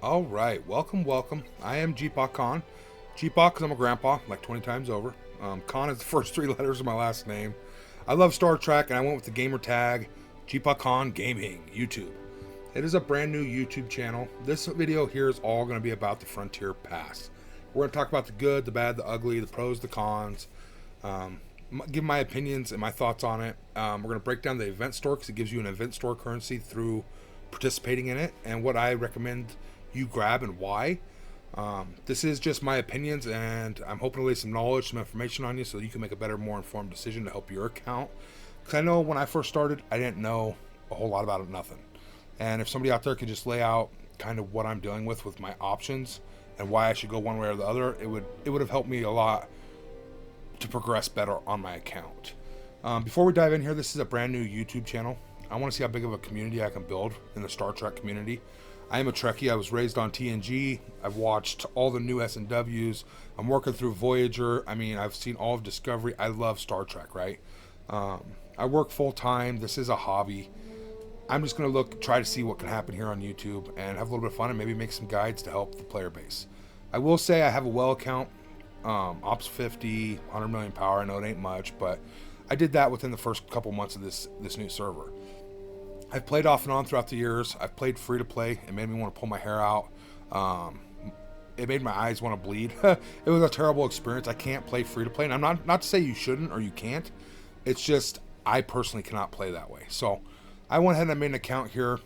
All right, welcome. I am Jeepaw Khan. Jeepaw because I'm a grandpa, like 20 times over. Khan is the first three letters of my last name. I love Star Trek, and I went with the gamer tag Jeepaw Khan Gaming YouTube. It is a brand new YouTube channel. This video here is all going to be about the Frontier Pass. We're going to talk about the good, the bad, the ugly, the pros, the cons. Give my opinions and my thoughts on it. We're going to break down the event store because it gives you an event store currency through participating in it, and what I recommend you grab and why. This is just my opinions, and I'm hoping to lay some knowledge, some information on you so you can make a better, more informed decision to help your account. Because I know when I first started, I didn't know a whole lot about it, nothing. And if somebody out there could just lay out kind of what I'm dealing with my options and why I should go one way or the other, it would have helped me a lot to progress better on my account. Before we dive in here, this is a brand new YouTube channel. I want to see how big of a community I can build in the Star Trek community. I am a Trekkie. I was raised on TNG. I've watched all the new S&Ws. I'm working through Voyager. I mean, I've seen all of Discovery. I love Star Trek, right? I work full time. This is a hobby. I'm just going to try to see what can happen here on YouTube and have a little bit of fun and maybe make some guides to help the player base. I will say I have a well account, Ops 50, 100 million power. I know it ain't much, but I did that within the first couple months of this new server. I've played off and on throughout the years. I've played free to play. It made me want to pull my hair out. It made my eyes want to bleed. It was a terrible experience. I can't play free to play, and I'm not to say you shouldn't or you can't. It's just I personally cannot play that way. So I went ahead and I made an account here.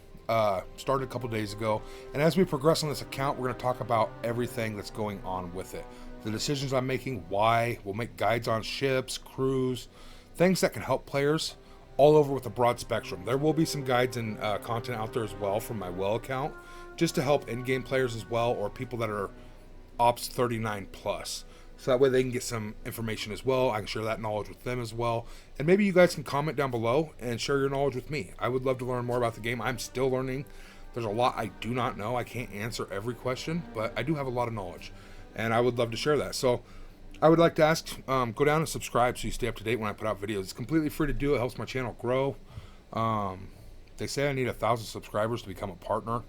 Started a couple days ago, and as we progress on this account, we're going to talk about everything that's going on with it, the decisions I'm making, why. We'll make guides on ships, crews, things that can help players all over with a broad spectrum. There will be some guides and content out there as well from my well account, just to help in-game players as well, or people that are Ops 39 plus. So that way they can get some information as well. I can share that knowledge with them as well. And maybe you guys can comment down below and share your knowledge with me. I would love to learn more about the game. I'm still learning. There's a lot I do not know. I can't answer every question, but I do have a lot of knowledge, and I would love to share that. So I would like to ask, go down and subscribe so you stay up to date when I put out videos. It's completely free to do. It helps my channel grow. They say I need 1,000 subscribers to become a partner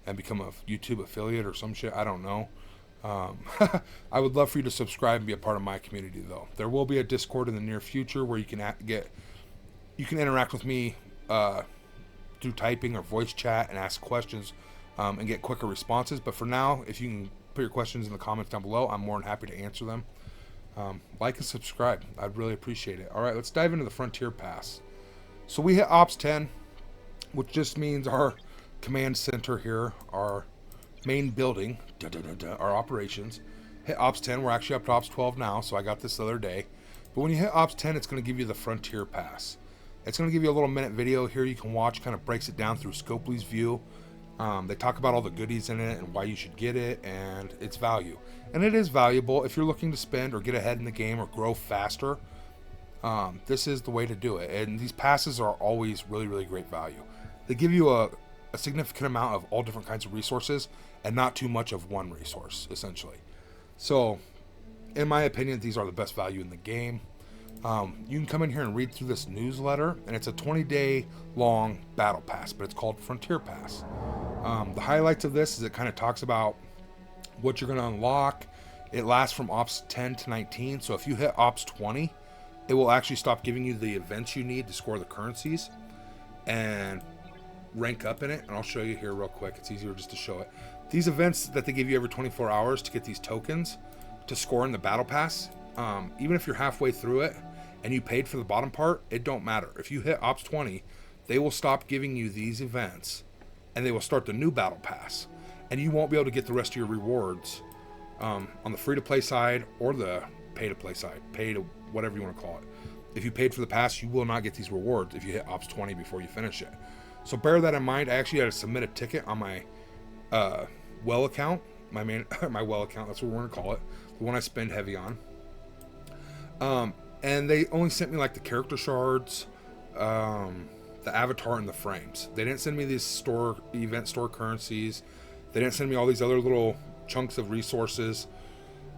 and become a YouTube affiliate or some shit. I don't know. I would love for you to subscribe and be a part of my community, though. There will be a Discord in the near future where you can interact with me through typing or voice chat and ask questions and get quicker responses. But for now, if you can put your questions in the comments down below, I'm more than happy to answer them. Like and subscribe. I'd really appreciate it. All right, let's dive into the Frontier Pass. So we hit Ops 10, which just means our command center here, our main building, our operations, hit Ops 10. We're actually up to Ops 12 now, so I got this the other day. But when you hit Ops 10, it's going to give you the Frontier Pass. It's going to give you a little minute video here you can watch, kind of breaks it down through Scopely's view. They talk about all the goodies in it and why you should get it and its value. And it is valuable if you're looking to spend or get ahead in the game or grow faster. This is the way to do it. And these passes are always really, really great value. They give you a significant amount of all different kinds of resources and not too much of one resource, essentially. So, in my opinion, these are the best value in the game. You can come in here and read through this newsletter, and it's a 20-day long battle pass, but it's called Frontier Pass. The highlights of this is it kind of talks about what you're going to unlock. It lasts from Ops 10 to 19, so if you hit Ops 20, it will actually stop giving you the events you need to score the currencies and rank up in it. And I'll show you here real quick. It's easier just to show it. These events that they give you every 24 hours to get these tokens to score in the battle pass, even if you're halfway through it and you paid for the bottom part, it don't matter. If you hit Ops 20, they will stop giving you these events and they will start the new battle pass, and you won't be able to get the rest of your rewards on the free to play side or the pay to play side, pay to whatever you want to call it. If you paid for the pass, you will not get these rewards if you hit Ops 20 before you finish it. So bear that in mind. I actually had to submit a ticket on my well account, my well account, that's what we're going to call it, the one I spend heavy on. And they only sent me like the character shards, the avatar, and the frames. They didn't send me these event store currencies. They didn't send me all these other little chunks of resources.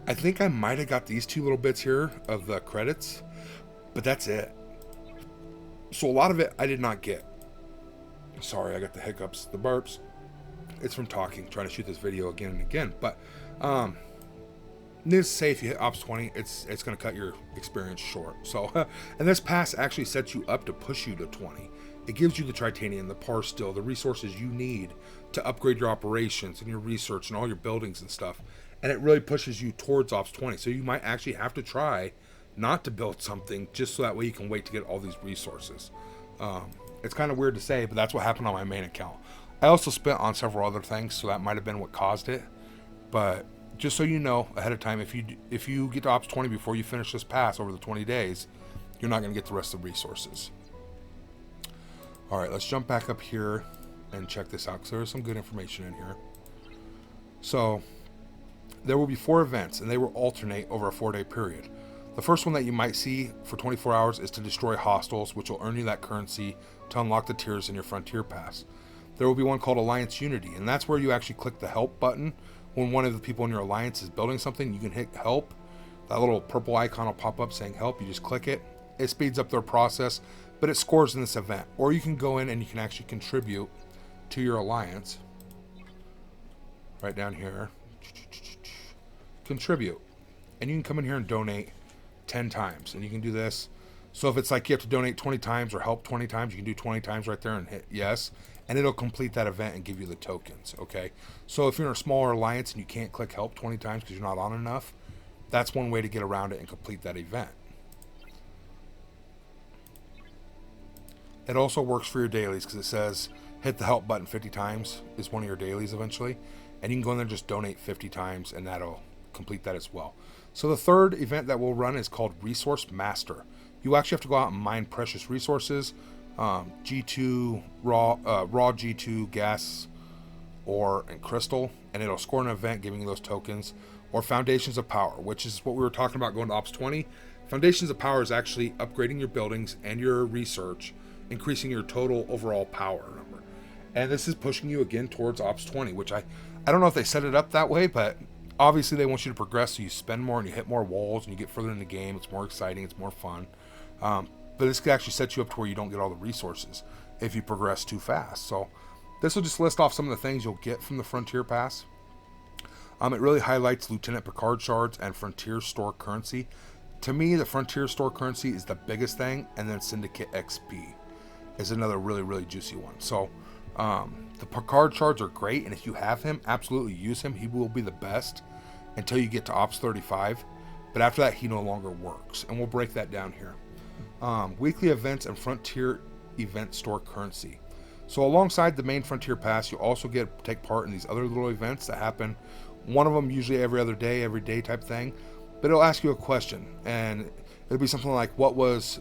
I think I might have got these two little bits here of the credits, but that's it. So a lot of it I did not get. Sorry, I got the hiccups, the burps. It's from talking, trying to shoot this video again and again. But needless to say, if you hit Ops 20, it's going to cut your experience short. So, and this pass actually sets you up to push you to 20. It gives you the titanium, the par steel, the resources you need to upgrade your operations and your research and all your buildings and stuff. And it really pushes you towards Ops 20. So you might actually have to try not to build something just so that way you can wait to get all these resources. It's kind of weird to say, but that's what happened on my main account. I also spent on several other things, so that might have been what caused it. But just so you know ahead of time, if you get to Ops 20 before you finish this pass over the 20 days, you're not going to get the rest of the resources. All right, let's jump back up here and check this out, because there's some good information in here. So there will be 4 events, and they will alternate over a 4-day period. The first one that you might see for 24 hours is to destroy hostiles, which will earn you that currency to unlock the tiers in your Frontier Pass. There will be one called Alliance Unity, and that's where you actually click the help button. When one of the people in your alliance is building something, you can hit help. That little purple icon will pop up saying help. You just click it. It speeds up their process, but it scores in this event. Or you can go in and you can actually contribute to your alliance. Right down here. Contribute. And you can come in here and donate 10 times. And you can do this. So if it's like you have to donate 20 times or help 20 times, you can do 20 times right there and hit yes. And it'll complete that event and give you the tokens, okay? So if you're in a smaller alliance and you can't click help 20 times because you're not on enough, that's one way to get around it and complete that event. It also works for your dailies because it says hit the help button 50 times is one of your dailies eventually. And you can go in there and just donate 50 times and that'll complete that as well. So the third event that we'll run is called Resource Master. You actually have to go out and mine precious resources, G2, raw G2, gas, ore, and crystal, and it'll score an event giving you those tokens. Or Foundations of Power, which is what we were talking about going to Ops 20. Foundations of Power is actually upgrading your buildings and your research, increasing your total overall power number. And this is pushing you again towards Ops 20, which I don't know if they set it up that way, but obviously they want you to progress so you spend more and you hit more walls and you get further in the game. It's more exciting, it's more fun. But this could actually set you up to where you don't get all the resources if you progress too fast. So this will just list off some of the things you'll get from the Frontier Pass. It really highlights Lieutenant Picard shards and Frontier Store currency. To me, the Frontier Store currency is the biggest thing, and then Syndicate XP is another really, really juicy one. So the Picard shards are great, and if you have him, absolutely use him. He will be the best until you get to Ops 35. But after that, he no longer works, and we'll break that down here. Weekly events and Frontier event store currency. So alongside the main Frontier Pass, you also take part in these other little events that happen. One of them usually every other day, every day type thing. But it'll ask you a question, and it'll be something like, what was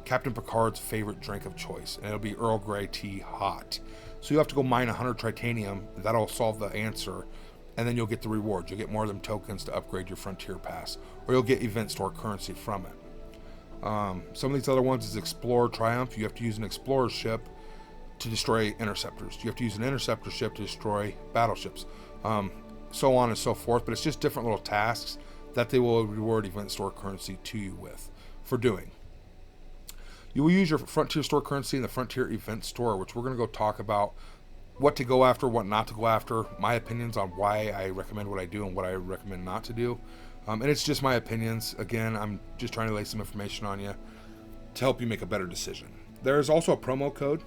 Captain Picard's favorite drink of choice? And it'll be Earl Grey tea hot. So you have to go mine 100 titanium. That'll solve the answer, and then you'll get the reward. You'll get more of them tokens to upgrade your Frontier Pass, or you'll get event store currency from it. Some of these other ones is Explorer Triumph. You have to use an Explorer ship to destroy interceptors. You have to use an interceptor ship to destroy battleships. So on and so forth. But it's just different little tasks that they will reward event store currency to you with for doing. You will use your Frontier store currency in the Frontier event store, which we're going to go talk about what to go after, what not to go after, my opinions on why I recommend what I do and what I recommend not to do. And it's just my opinions. Again, I'm just trying to lay some information on you to help you make a better decision. There's also a promo code.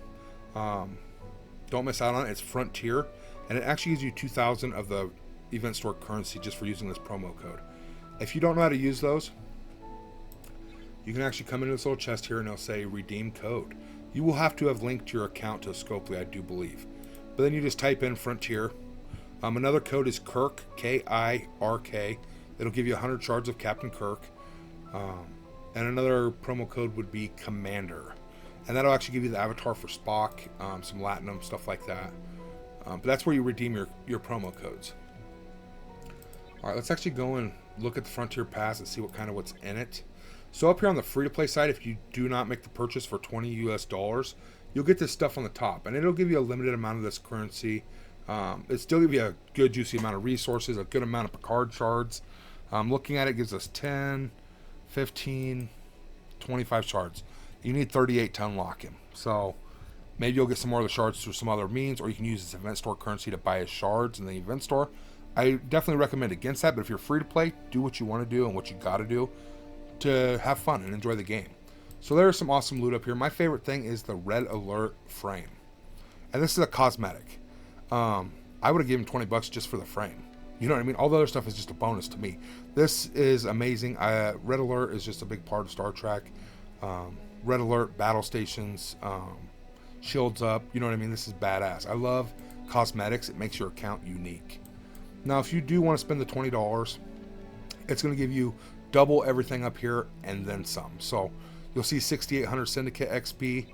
Don't miss out on it. It's Frontier, and it actually gives you 2,000 of the event store currency just for using this promo code. If you don't know how to use those, you can actually come into this little chest here and it'll say redeem code. You will have to have linked your account to Scopely, I do believe. But then you just type in Frontier. Another code is Kirk, K-I-R-K. It'll give you 100 shards of Captain Kirk. And another promo code would be Commander. And that'll actually give you the avatar for Spock, some Latinum, stuff like that. But that's where you redeem your promo codes. Alright, let's actually go and look at the Frontier Pass and see what's in it. So up here on the free-to-play side, if you do not make the purchase for $20 US, you'll get this stuff on the top. And it'll give you a limited amount of this currency. It'll still give you a good, juicy amount of resources, a good amount of Picard shards. Looking at it, gives us 10, 15, 25 shards. You need 38 to unlock him. So Maybe you'll get some more of the shards through some other means, or you can use this event store currency to buy as shards in the event store. I definitely recommend against that, but if you're free to play, do what you want to do and what you got to do to have fun and enjoy the game. So there's some awesome loot up here. My favorite thing is the red alert frame. And this is a cosmetic. I would have given 20 bucks just for the frame. You know what I mean? All the other stuff is just a bonus to me. This is amazing. Red alert is just a big part of Star Trek. Red alert, battle stations, shields up. You know what I mean? This is badass. I love cosmetics. It makes your account unique. Now, if you do want to spend the $20, it's going to give you double everything up here and then some. So you'll see 6,800 Syndicate XP.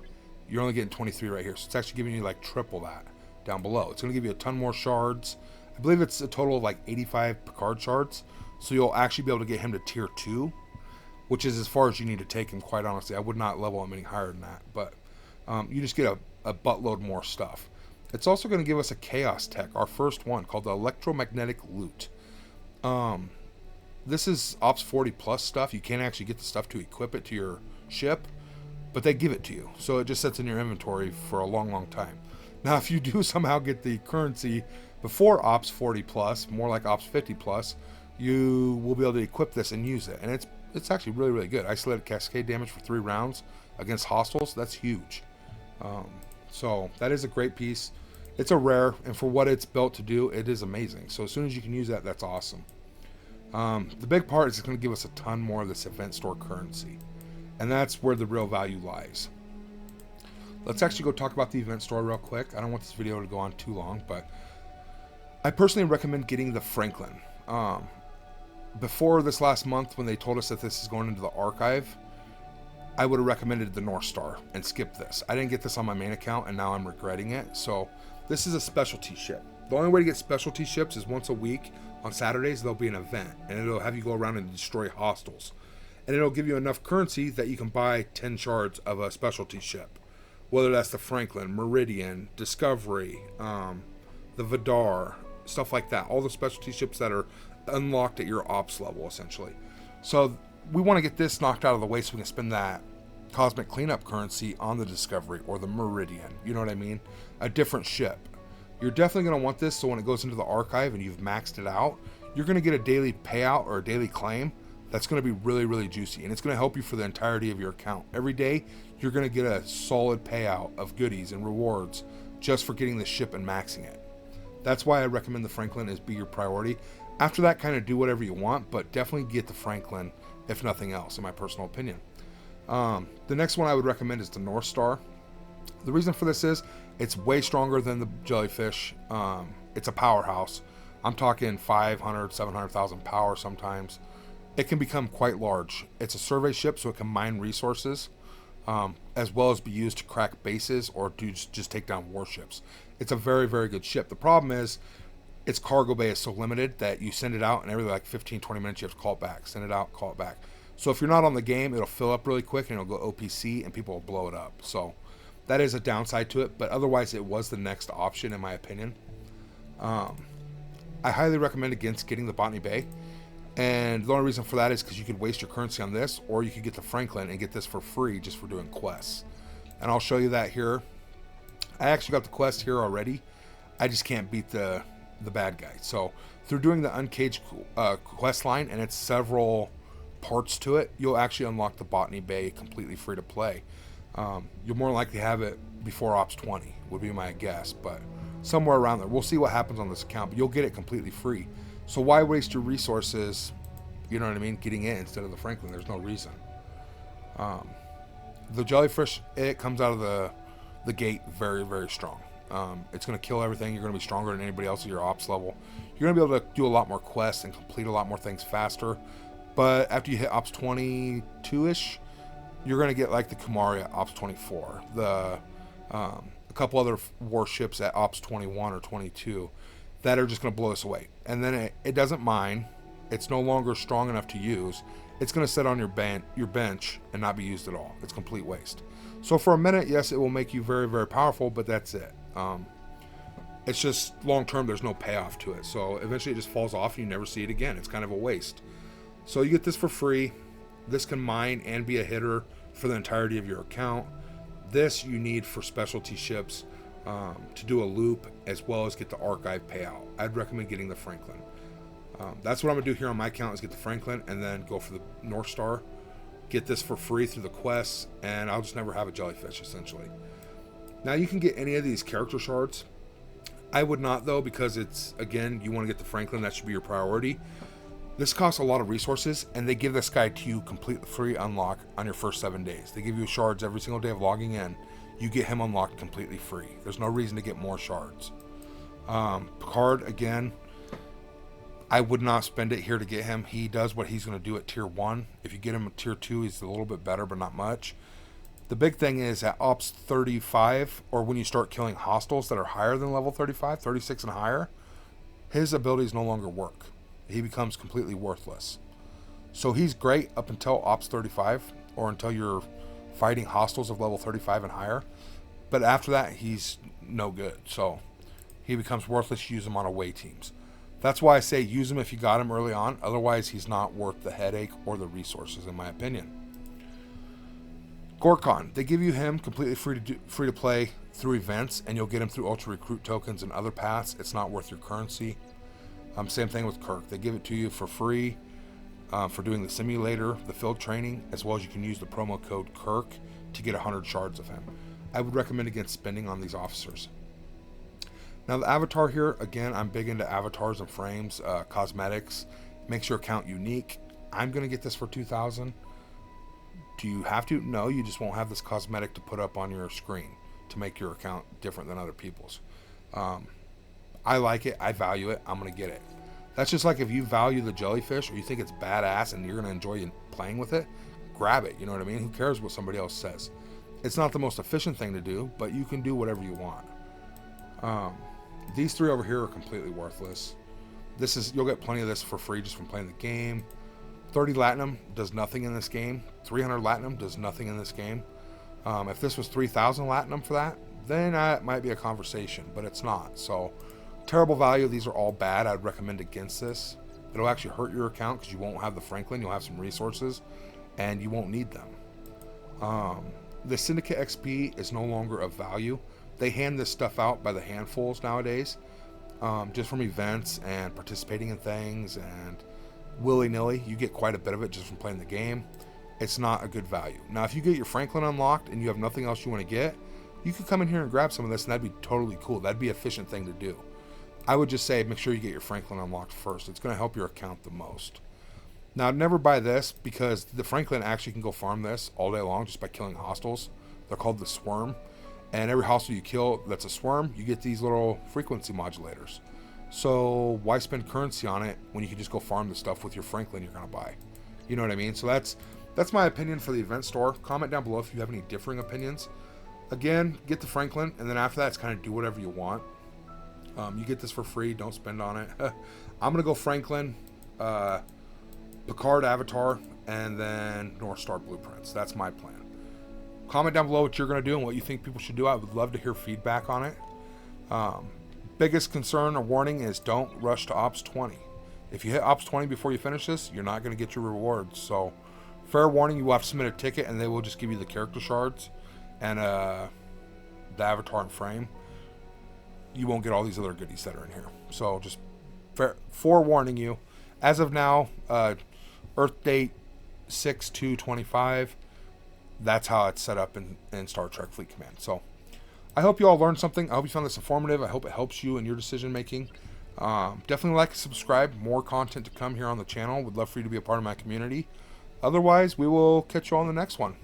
You're only getting 23 right here. So it's actually giving you like triple that down below. It's going to give you a ton more shards. I believe it's a total of like 85 Picard shards. So you'll actually be able to get him to tier 2, which is as far as you need to take him, quite honestly. I would not level him any higher than that. But you just get a buttload more stuff. It's also going to give us a Chaos Tech, our first one, called the Electromagnetic Loot. This is Ops 40 plus stuff. You can't actually get the stuff to equip it to your ship, but they give it to you. So it just sits in your inventory for a long, long time. Now, if you do somehow get the currency before Ops 40 plus, more like Ops 50 plus, you will be able to equip this and use it. And it's actually really, really good. Isolated cascade damage for 3 rounds against hostiles. That's huge. So that is a great piece. It's a rare, and for what it's built to do, it is amazing. So as soon as you can use that, that's awesome. The big part is it's going to give us a ton more of this event store currency, and that's where the real value lies. Let's actually go talk about the event store real quick. I don't want this video to go on too long, but I personally recommend getting the Franklin. Before this last month, when they told us that this is going into the archive, I would have recommended the North Star and skipped this. I didn't get this on my main account, and now I'm regretting it. So this is a specialty ship. The only way to get specialty ships is once a week. On Saturdays, there'll be an event, and it'll have you go around and destroy hostiles. And it'll give you enough currency that you can buy 10 shards of a specialty ship. Whether that's the Franklin, Meridian, Discovery, the Vidar, stuff like that. All the specialty ships that are unlocked at your ops level, essentially. So we want to get this knocked out of the way so we can spend that cosmic cleanup currency on the Discovery or the Meridian. You know what I mean? A different ship. You're definitely going to want this so when it goes into the archive and you've maxed it out, you're going to get a daily payout or a daily claim that's going to be really, really juicy. And it's going to help you for the entirety of your account. Every day, you're going to get a solid payout of goodies and rewards just for getting the ship and maxing it. That's why I recommend the Franklin as be your priority. After that, kind of do whatever you want, but definitely get the Franklin, if nothing else, in my personal opinion. The next one I would recommend is the North Star. The reason for this is it's way stronger than the Jellyfish. It's a powerhouse. I'm talking 500, 700,000 power sometimes. It can become quite large. It's a survey ship, so it can mine resources, as well as be used to crack bases or to just take down warships. It's a very, very good ship. The problem is its cargo bay is so limited that you send it out and every like 15, 20 minutes you have to call it back. Send it out, call it back. So if you're not on the game, it'll fill up really quick and it'll go OPC and people will blow it up. So that is a downside to it, but otherwise it was the next option in my opinion. I highly recommend against getting the Botany Bay. And the only reason for that is because you could waste your currency on this, or you could get the Franklin and get this for free just for doing quests. And I'll show you that here. I actually got the quest here already. I just can't beat the bad guy. So through doing the Uncaged quest line, and it's several parts to it, you'll actually unlock the Botany Bay completely free to play. You'll more likely have it before Ops 20 would be my guess, but somewhere around there. We'll see what happens on this account, but you'll get it completely free. So why waste your resources, you know what I mean, getting it instead of the Franklin? There's no reason. The Jellyfish, it comes out of the gate very, very strong. It's going to kill everything. You're going to be stronger than anybody else at your ops level. You're going to be able to do a lot more quests and complete a lot more things faster. But after you hit Ops 22-ish, you're going to get like the Kumari at Ops 24. A couple other warships at Ops 21 or 22 that are just going to blow us away. And then it doesn't mine. It's no longer strong enough to use. It's going to sit on your bench and not be used at all. It's complete waste. So for a minute, yes, it will make you very, very powerful, but that's it. It's just long term, there's no payoff to it. So eventually it just falls off and you never see it again. It's kind of a waste. So you get this for free. This can mine and be a hitter for the entirety of your account. This you need for specialty ships to do a loop as well as get the archive payout. I'd recommend getting the Franklin. That's what I'm going to do here on my account is get the Franklin and then go for the North Star. Get this for free through the quests, and I'll just never have a jellyfish, essentially. Now, you can get any of these character shards. I would not, though, because it's, again, you want to get the Franklin. That should be your priority. This costs a lot of resources, and they give this guy to you completely free unlock on your first 7 days. They give you shards every single day of logging in. You get him unlocked completely free. There's no reason to get more shards. Picard, again, I would not spend it here to get him. He does what he's going to do at tier 1. If you get him at tier 2, he's a little bit better, but not much. The big thing is at Ops 35, or when you start killing hostiles that are higher than level 35, 36 and higher, his abilities no longer work. He becomes completely worthless. So he's great up until Ops 35, or until you're fighting hostiles of level 35 and higher. But after that, he's no good. So he becomes worthless. Use him on away teams. That's why I say use him if you got him early on. Otherwise, he's not worth the headache or the resources, in my opinion. Gorkon, they give you him completely free to play through events, and you'll get him through Ultra Recruit tokens and other paths. It's not worth your currency. Same thing with Kirk. They give it to you for free for doing the simulator, the field training, as well as you can use the promo code Kirk to get 100 shards of him. I would recommend against spending on these officers. Now the avatar here, again, I'm big into avatars and frames, cosmetics, makes your account unique. I'm going to get this for 2,000. Do you have to? No, you just won't have this cosmetic to put up on your screen to make your account different than other people's. I like it. I value it. I'm going to get it. That's just like if you value the jellyfish or you think it's badass and you're going to enjoy playing with it, grab it. You know what I mean? Who cares what somebody else says? It's not the most efficient thing to do, but you can do whatever you want. These three over here are completely worthless. You'll get plenty of this for free just from playing the game. 30 Latinum does nothing in this game. 300 Latinum does nothing in this game. If this was 3,000 Latinum for that, then it might be a conversation, but it's not. So terrible value. These are all bad. I'd recommend against this. It'll actually hurt your account because you won't have the Franklin. You'll have some resources and you won't need them. The Syndicate XP is no longer of value. They hand this stuff out by the handfuls nowadays, just from events and participating in things and willy-nilly. You get quite a bit of it just from playing the game. It's not a good value. Now, if you get your Franklin unlocked and you have nothing else you want to get, you could come in here and grab some of this, and that'd be totally cool. That'd be an efficient thing to do. I would just say make sure you get your Franklin unlocked first. It's going to help your account the most. Now, never buy this because the Franklin actually can go farm this all day long just by killing hostiles. They're called the Swarm. And every hostile you kill that's a swarm, you get these little frequency modulators. So why spend currency on it when you can just go farm the stuff with your Franklin you're going to buy? You know what I mean? So that's my opinion for the event store. Comment down below if you have any differing opinions. Again, get the Franklin, and then after that, it's kind of do whatever you want. You get this for free. Don't spend on it. I'm going to go Franklin, Picard Avatar, and then North Star Blueprints. That's my plan. Comment down below what you're going to do and what you think people should do. I would love to hear feedback on it. Biggest concern or warning is don't rush to Ops 20. If you hit Ops 20 before you finish this, you're not going to get your rewards. So, fair warning, you will have to submit a ticket and they will just give you the character shards and the avatar and frame. You won't get all these other goodies that are in here. So, just forewarning you. As of now, Earth date 6/2/25. That's how it's set up in Star Trek Fleet Command. So I hope you all learned something. I hope you found this informative. I hope it helps you in your decision making. Definitely like and subscribe. More content to come here on the channel. Would love for you to be a part of my community. Otherwise, we will catch you on the next one.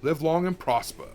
Live long and prosper.